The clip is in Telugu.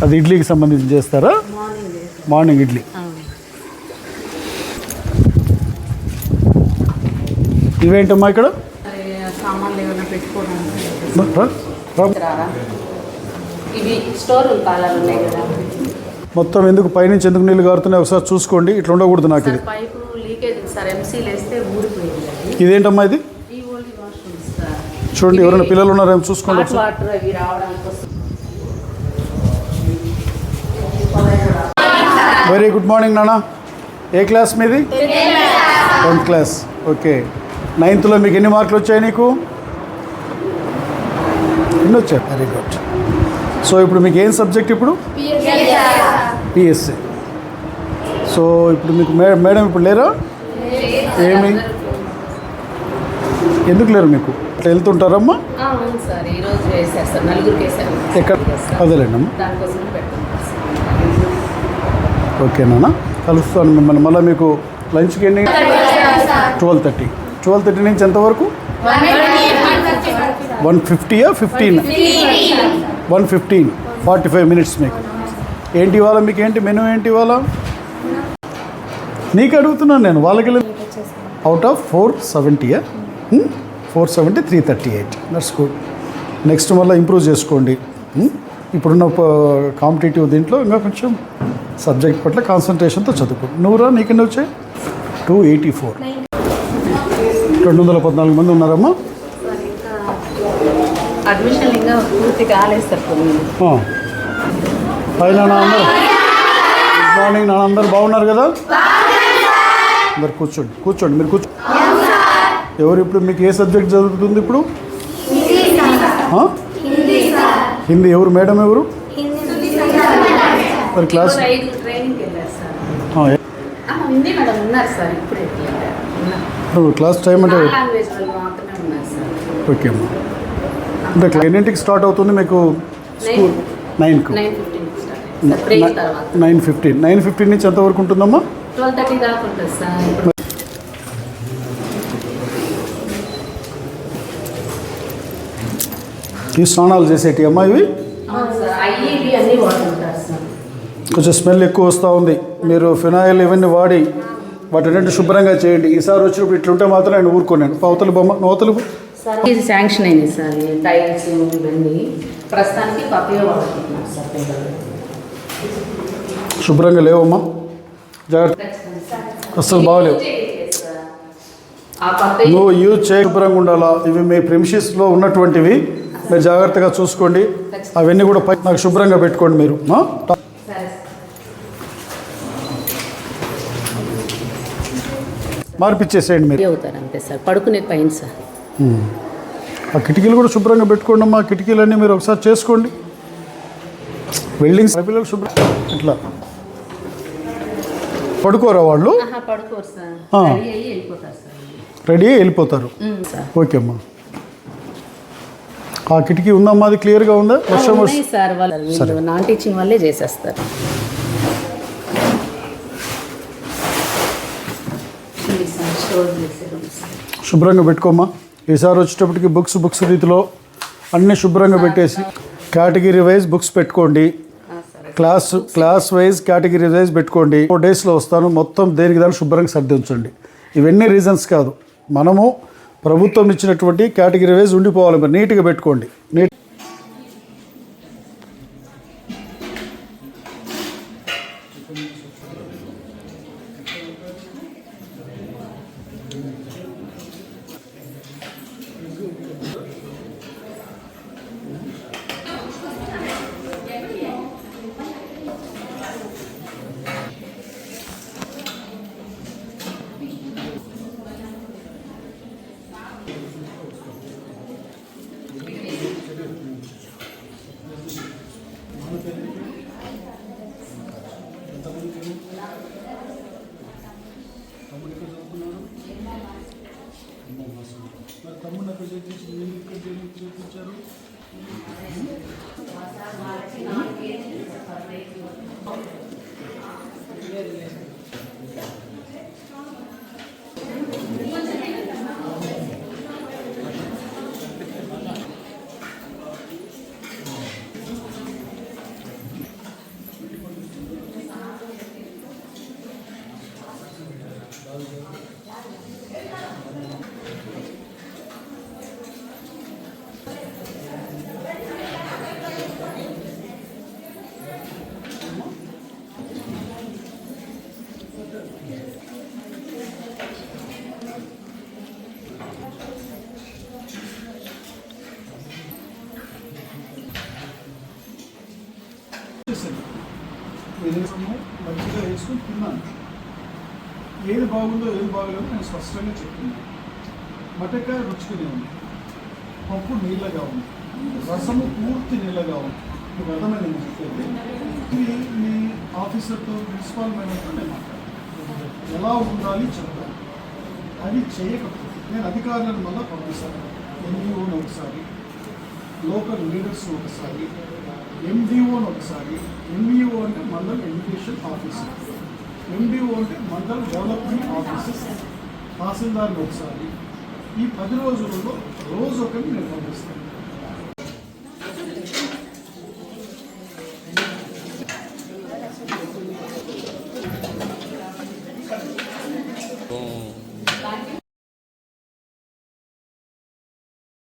అది ఇడ్లీకి సంబంధించి చేస్తారా? మార్నింగ్ ఇడ్లీ. ఇవేంటమ్మా ఇక్కడ? మొత్తం ఎందుకు పైనుంచి ఎందుకు నీళ్ళు కారుతున్నాయి ఒకసారి చూసుకోండి. ఇట్లా ఉండకూడదు నాకు ఇది. ఇదేంటమ్మా ఇది? చూడండి, ఎవరైనా పిల్లలు ఉన్నారేమో చూసుకోండి. వెరీ గుడ్ మార్నింగ్ నాన్న. ఏ క్లాస్ మీది? 10th class. ఓకే. 9thలో మీకు ఎన్ని మార్కులు వచ్చాయి? నీకు ఎన్ని వచ్చాయి? Very good. సో ఇప్పుడు మీకు ఏం సబ్జెక్ట్? ఇప్పుడు పిఎస్సి. సో ఇప్పుడు మీకు మేడం ఇప్పుడు లేరా? ఏమి ఎందుకు లేరు మీకు? అట్లా వెళ్తుంటారమ్మా? ఎక్కడ? అదేలేండమ్మా. ఓకేనా, కలుస్తాను మిమ్మల్ని. మళ్ళీ మీకు లంచ్కి ఎన్ని? 12:30. 12:30 నుంచి ఎంతవరకు? 1:50 15? 1:15. 45 minutes మీకు. ఏంటి ఇవాళ మీకు? ఏంటి మెనూ ఏంటి ఇవాళ? నీకు అడుగుతున్నాను నేను. వాళ్ళకి out of 470. 470, 338. That's good. Next మళ్ళీ ఇంప్రూవ్ చేసుకోండి. ఇప్పుడున్న కాంపిటేటివ్ దీంట్లో ఇంకా కొంచెం సబ్జెక్ట్ పట్ల కాన్సన్ట్రేషన్తో చదువుకో. నువ్వురా, నీకెన్ని వచ్చాయి? 284. 214 మంది ఉన్నారమ్మా. హాయ్ నాన్న, అందరు గుడ్ మార్నింగ్ నాన్న. అందరు బాగున్నారు కదా? అందరు కూర్చోండి, కూర్చోండి, మీరు కూర్చోండి. ఎవరు ఇప్పుడు మీకు ఏ సబ్జెక్ట్ చదువుతుంది ఇప్పుడు? హిందీ. ఎవరు మేడం? ఎవరు మరి క్లాస్? క్లాస్ టైం అంటే ఓకే అమ్మా. అంటే ఎన్నింటికి స్టార్ట్ అవుతుంది మీకు స్కూల్? 9కు. 9:15. 9:15 నుంచి ఎంతవరకు ఉంటుందమ్మా? 12:30 దాకా ఉంటుంది సార్. ఈ స్నానాలు చేసేటి అమ్మా ఇవి? కొంచెం స్మెల్ ఎక్కువ వస్తూ ఉంది. మీరు ఫినాయిల్ ఇవన్నీ వాడి వాటి శుభ్రంగా చేయండి. ఈసారి వచ్చినప్పుడు ఇట్లుంటే మాత్రం నేను ఊరుకోలేను. అవతల బొమ్మ నోతలు ఇది శాంక్షన్ అయింది సార్. టైల్స్ ఇవన్నీ ప్రస్తుతానికి పప్పే వాడుతున్నాం సార్. శుభ్రంగా లేవమ్మా, జాగ్రత్త. అస్సలు బాగలేవు. నువ్వు యూజ్ చేయ శుభ్రంగా ఉండాలా. ఇవి మీ ప్రిమిషిస్లో ఉన్నటువంటివి, మీరు జాగ్రత్తగా చూసుకోండి. అవన్నీ కూడా నాకు శుభ్రంగా పెట్టుకోండి మీరు. మార్పిచ్చేసేయండి మీరు. అంతే సార్. పడుకునే పైన సార్. ఆ కిటికీలు కూడా శుభ్రంగా పెట్టుకోండి అమ్మా. కిటికీలన్నీ మీరు ఒకసారి చేసుకోండి. వెల్డింగ్స్ పిల్లలు శుభ్రం. ఇట్లా పడుకోరా వాళ్ళు? రెడీ అయ్యి వెళ్ళిపోతారు. ఓకే అమ్మా. ఆ కిటికీ ఉందమ్మా, అది క్లియర్గా ఉందా? వర్షం సార్ వాళ్ళు నాన్ టీచింగ్ వల్లే చేసేస్తారు. శుభ్రంగా పెట్టుకోమ్మా. ఈసారి వచ్చేటప్పటికి బుక్స్ రీతిలో అన్నీ శుభ్రంగా పెట్టేసి కేటగిరీ వైజ్ బుక్స్ పెట్టుకోండి. క్లాస్ వైజ్ కేటగిరీ వైజ్ పెట్టుకోండి. 4 డేస్లో వస్తాను. మొత్తం దేనికి దాన్ని శుభ్రంగా సర్ది ఉంచండి. ఇవన్నీ రీజన్స్ కాదు, మనము ప్రభుత్వం ఇచ్చినటువంటి కేటగిరీ వైజ్ ఉండిపోవాలి. మరి నీట్గా పెట్టుకోండి. వేసాము మంచిగా వేసుకుని తిన్నాను. ఏది బాగుందో ఏది బాగలేదో నేను స్పష్టంగా చెప్తున్నాను. మటకాయ రుచిగానే ఉంది, పప్పు నీళ్ళగా ఉంది, రసము పూర్తి నీళ్ళగా ఉంది. మీకు అర్థమైంది నేను చెప్పేది. ఇది మీ ఆఫీసర్తో ప్రిన్సిపాల్ మేడంతో నేను మాట్లాడాను, ఎలా ఉండాలి చెప్తాను. అది చేయకపోతే నేను అధికారులను మళ్ళీ పంపిస్తాను. ఎన్జిఓని ఒకసారి, లోకల్ లీడర్స్ ఒకసారి, ఎండిఓని ఒకసారి. ఎంఈఓ అంటే మండల్ ఎడ్యుకేషన్ ఆఫీసర్, ఎండిఓ అంటే మండల్ డెవలప్మెంట్ ఆఫీసర్, తహసీల్దార్ని ఒకసారి. ఈ 10 రోజులలో రోజు ఒకరిని నేను పంపిస్తాను.